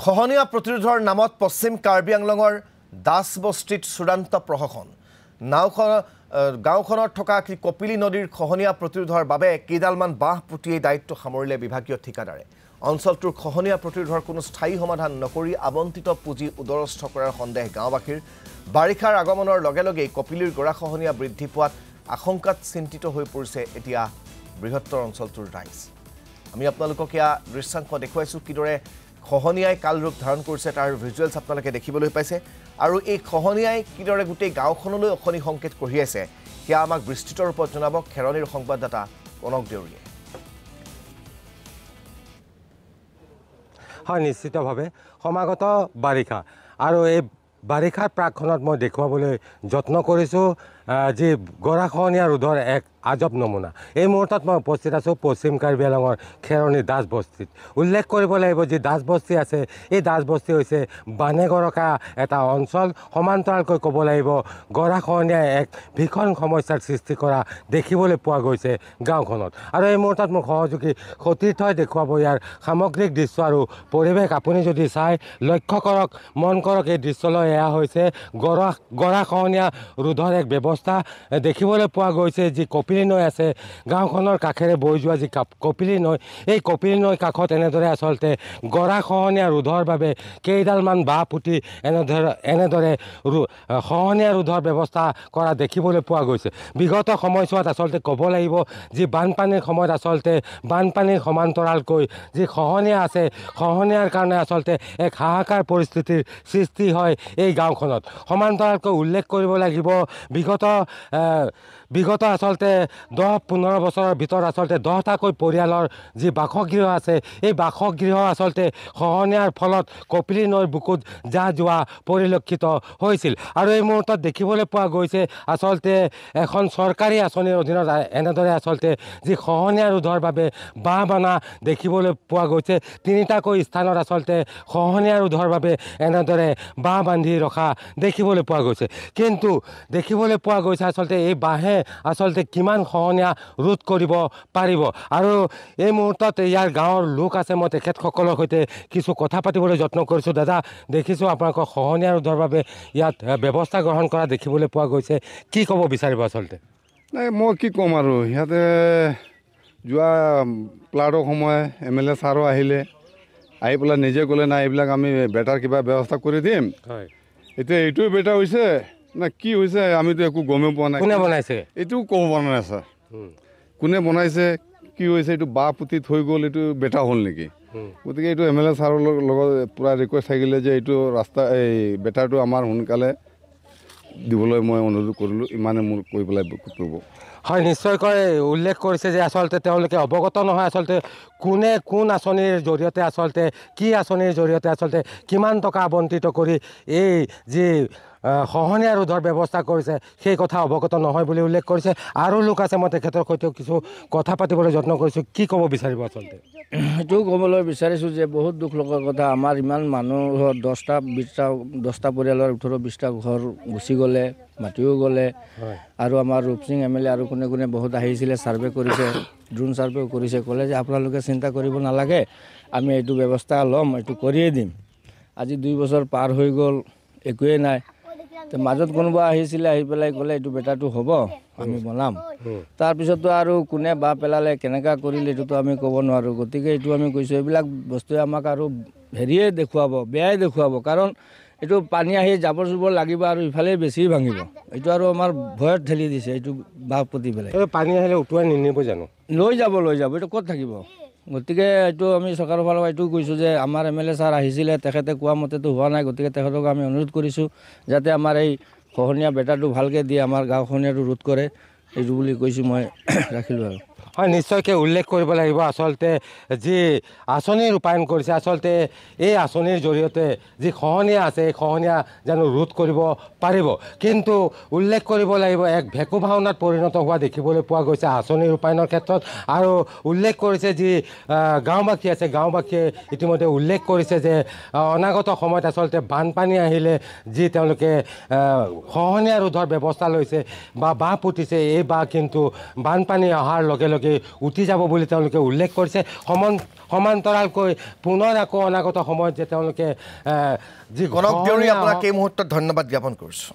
খহনীয়া প্ৰতিৰোধৰ নামত পশ্চিম কাৰ্বি আংলঙৰ দাস বস্তিত চূড়ান্ত প্ৰশাসন গাঁওখনত থকা কপিলী নদীৰ খহনীয়া প্ৰতিৰোধৰ বাবে কেইডালমান বাঁহ পুতিয়েই দায়িত্ব সামৰিলে বিভাগীয় ঠিকাদাৰে অঞ্চলটোৰ খহনীয়া প্ৰতিৰোধৰ কোনো স্থায়ী সমাধান নকৰি আবণ্টিত পুঁজি উদৰস্থ কৰাৰ সন্দেহ গাঁওবাসীৰ বাৰিষাৰ আগমনৰ লগে লগেই কপিলীৰ গৰাখহনীয়া বৃদ্ধি পোৱাত আশংকাত চিন্তিত হৈ পৰিছে এতিয়া বৃহত্তৰ অঞ্চলটোৰ ৰাইজ আমি আপোনালোকক ইয়া দৃশ্যাংশ দেখুৱাইছো কিদৰে খহনীয়াই কাল ৰূপ ধাৰণ কৰিছে তাৰ ভিজুৱেলছ আপোনালোকে দেখিবলৈ পাইছে আৰু এই খহনীয়াই কিদৰে গোটেই গাঁওখনলৈ অখনি সংকেত কঢ়িয়াইছে সেয়া আমাক বিস্তৃত ৰূপত জনাব খেৰণীৰ সংবাদদাতা কনক দেউৰীয়ে হয় নিশ্চিতভাৱে সমাগত বাৰিষা আৰু এই বাৰিষাৰ প্ৰাকখনত মই দেখুৱাবলৈ যত্ন কৰিছোঁ যি গৰাখহনীয়া ৰোধৰ এক আজব নমুনা এই মুহূৰ্তত মই উপস্থিত আছোঁ পশ্চিম কাৰ্বি আংলঙৰ খেৰণী দাস বস্তিত উল্লেখ কৰিব লাগিব যি দাস বস্তি আছে এই দাস বস্তি হৈছে বানে গৰকা এটা অঞ্চল সমান্তৰালকৈ ক'ব লাগিব গৰাখহনীয়াই এক ভীষণ সমস্যাৰ সৃষ্টি কৰা দেখিবলৈ পোৱা গৈছে গাঁওখনত আৰু এই মুহূৰ্তত মোক সহযোগী সতীৰ্থই দেখুৱাব ইয়াৰ সামগ্ৰিক দৃশ্য আৰু পৰিৱেশ আপুনি যদি চাই লক্ষ্য কৰক মন কৰক এই দৃশ্যলৈ এয়া হৈছে গৰাখহনীয়া ৰোধৰ এক ব্যৱস্থা দেখিবলৈ পোৱা গৈছে যি কপিলী নৈ আছে গাঁওখনৰ কাষেৰে বৈ যোৱা যি কপিলী নৈ এই কপিলী নৈ কাষত এনেদৰে আচলতে গৰাখহনীয়া ৰোধৰ বাবে কেইডালমান বাঁহ পুতি এনেদৰে খহনীয়া ৰোধৰ ব্যৱস্থা কৰা দেখিবলৈ পোৱা গৈছে বিগত সময়ছোৱাত আচলতে ক'ব লাগিব যি বানপানীৰ সময়ত আচলতে বানপানীৰ সমান্তৰালকৈ যি খহনীয়া আছে খহনীয়াৰ কাৰণে আচলতে এক হাহাকাৰ পৰিস্থিতিৰ সৃষ্টি হয় এই গাঁওখনত সমান্তৰালকৈ উল্লেখ কৰিব লাগিব বিগত আচলতে 10-15 বছৰৰ ভিতৰত আচলতে 10টাকৈ পৰিয়ালৰ যি বাসগৃহ আছে এই বাসগৃহ আচলতে খহনীয়াৰ ফলত কপিলী নৈৰ বুকুত যোৱা পৰিলক্ষিত হৈছিল আৰু এই মুহূৰ্তত দেখিবলৈ পোৱা গৈছে আচলতে এখন চৰকাৰী আঁচনিৰ অধীনত এনেদৰে আচলতে যি খহনীয়া ৰোধৰ বাবে বাঁহ বানা দেখিবলৈ পোৱা গৈছে 3টাকৈ স্থানত আচলতে খহনীয়া ৰোধৰ বাবে এনেদৰে বাঁহ বান্ধি ৰখা দেখিবলৈ পোৱা গৈছে কিন্তু দেখিবলৈ পোৱা গৈছে আচলতে এই বাঁহে আচলতে কিমান খহনীয়া ৰোধ কৰিব পাৰিব আৰু এই মুহূৰ্তত ইয়াৰ গাঁৱৰ লোক আছে মই তেখেতসকলৰ সৈতে কিছু কথা পাতিবলৈ যত্ন কৰিছোঁ দাদা দেখিছোঁ আপোনালোকৰ খহনীয়া ৰোধৰ বাবে ইয়াত ব্যৱস্থা গ্ৰহণ কৰা দেখিবলৈ পোৱা গৈছে কি ক'ব বিচাৰিব আচলতে নাই মই কি ক'ম আৰু ইয়াতে যোৱা প্লাডৰ সময় MLA ছাৰো আহিলে আহি পেলাই নিজে ক'লে নাই এইবিলাক আমি বেটাৰ কিবা ব্যৱস্থা কৰি দিম হয় এতিয়া এইটোৱে বেটাৰ হৈছে না কি হৈছে আমিতো একো গমেই পোৱা নাই কোনে বনাইছে এইটোও ক'ব পৰা নাই ছাৰ কোনে বনাইছে কি হৈছে এইটো বাঁহ পুতি থৈ গ'ল এইটো বেটাৰ হ'ল নেকি গতিকে এইটো MLA ছাৰৰ লগত পূৰা ৰিকুৱেষ্ট থাকিলে যে এইটো ৰাস্তা এই বেটাৰটো আমাৰ সোনকালে দিবলৈ মই অনুৰোধ কৰিলোঁ ইমানে মোৰ কৈ পেলাই কৰিব হয় নিশ্চয়কৈ উল্লেখ কৰিছে যে আচলতে তেওঁলোকে অৱগত নহয় আচলতে কোন আঁচনিৰ জৰিয়তে আচলতে কি আঁচনিৰ জৰিয়তে আচলতে কিমান টকা আবণ্টিত কৰি এই যি খহনীয়া ৰোধৰ ব্যৱস্থা কৰিছে সেই কথা অৱগত নহয় বুলি উল্লেখ কৰিছে আৰু লোক আছে মই তেখেতৰ সৈতেও কিছু কথা পাতিবলৈ যত্ন কৰিছোঁ কি ক'ব বিচাৰিব আচলতে এইটো ক'বলৈ বিচাৰিছোঁ যে বহুত দুখ লগা কথা আমাৰ ইমান মানুহৰ 10টা পৰিয়ালৰ 18-20টা ঘৰ গুচি গ'লে মাটিও গ'লে আৰু আমাৰ ৰূপসিং MLA আৰু কোনে বহুত আহিছিলে ছাৰ্ভে কৰিছে ড্ৰোন ছাৰ্ভেও কৰিছে ক'লে যে আপোনালোকে চিন্তা কৰিব নালাগে আমি এইটো ব্যৱস্থা ল'ম এইটো কৰিয়ে দিম আজি 2 বছৰ পাৰ হৈ গ'ল একোৱেই নাই তো মাজত কোনোবা আহিছিলে আহি পেলাই ক'লে এইটো বেটাৰটো হ'ব আমি বনাম তাৰপিছতো আৰু কোনে বাঁহ পেলালে কেনেকুৱা কৰিলে এইটোতো আমি ক'ব নোৱাৰোঁ গতিকে এইটো আমি কৈছোঁ এইবিলাক বস্তুৱে আমাক আৰু হেৰিয়ে দেখুৱাব বেয়াই দেখুৱাব কাৰণ এইটো পানী আহি জাবৰ জোবৰ লাগিব আৰু ইফালে বেছি ভাঙিব এইটো আৰু আমাৰ ভয়ত ঠেলি দিছে এইটো বাঁহ পুতি পেলাই পানী আহিলে উটুৱাই নিনিব জানো লৈ যাব এইটো ক'ত থাকিব গতিকে এইটো আমি চৰকাৰৰ ফালৰ পৰা এইটো কৈছোঁ যে আমাৰ MLA ছাৰ আহিছিলে তেখেতে কোৱা মতেতো হোৱা নাই গতিকে তেখেতক আমি অনুৰোধ কৰিছোঁ যাতে আমাৰ এই খহনীয়া বেটাৰটো ভালকৈ দিয়ে আমাৰ গাঁওখনীয়াটো ৰোধ কৰে এইটো বুলি কৈছোঁ মই ৰাখিলোঁ আৰু হয় নিশ্চয়কৈ উল্লেখ কৰিব লাগিব আচলতে যি আঁচনি ৰূপায়ণ কৰিছে আচলতে এই আঁচনিৰ জৰিয়তে যি খহনীয়া আছে এই খহনীয়া জানো ৰোধ কৰিব পাৰিব কিন্তু উল্লেখ কৰিব লাগিব এক ভেকু ভাওনাত পৰিণত হোৱা দেখিবলৈ পোৱা গৈছে আঁচনি ৰূপায়ণৰ ক্ষেত্ৰত আৰু উল্লেখ কৰিছে যি গাঁওবাসী আছে গাঁওবাসীয়ে ইতিমধ্যে উল্লেখ কৰিছে যে অনাগত সময়ত আচলতে বানপানী আহিলে যি তেওঁলোকে খহনীয়া ৰোধৰ ব্যৱস্থা লৈছে বা বাঁহ পুতিছে এই বাঁহ কিন্তু বানপানী অহাৰ লগে লগে উঠি যাব বুলি তেওঁলোকে উল্লেখ কৰিছে সমান্তৰালকৈ পুনৰ আকৌ অনাগত সময়ত যে তেওঁলোকে যি কনক দেউৰী আপোনাক এই মুহূৰ্তত ধন্যবাদ জ্ঞাপন কৰিছোঁ।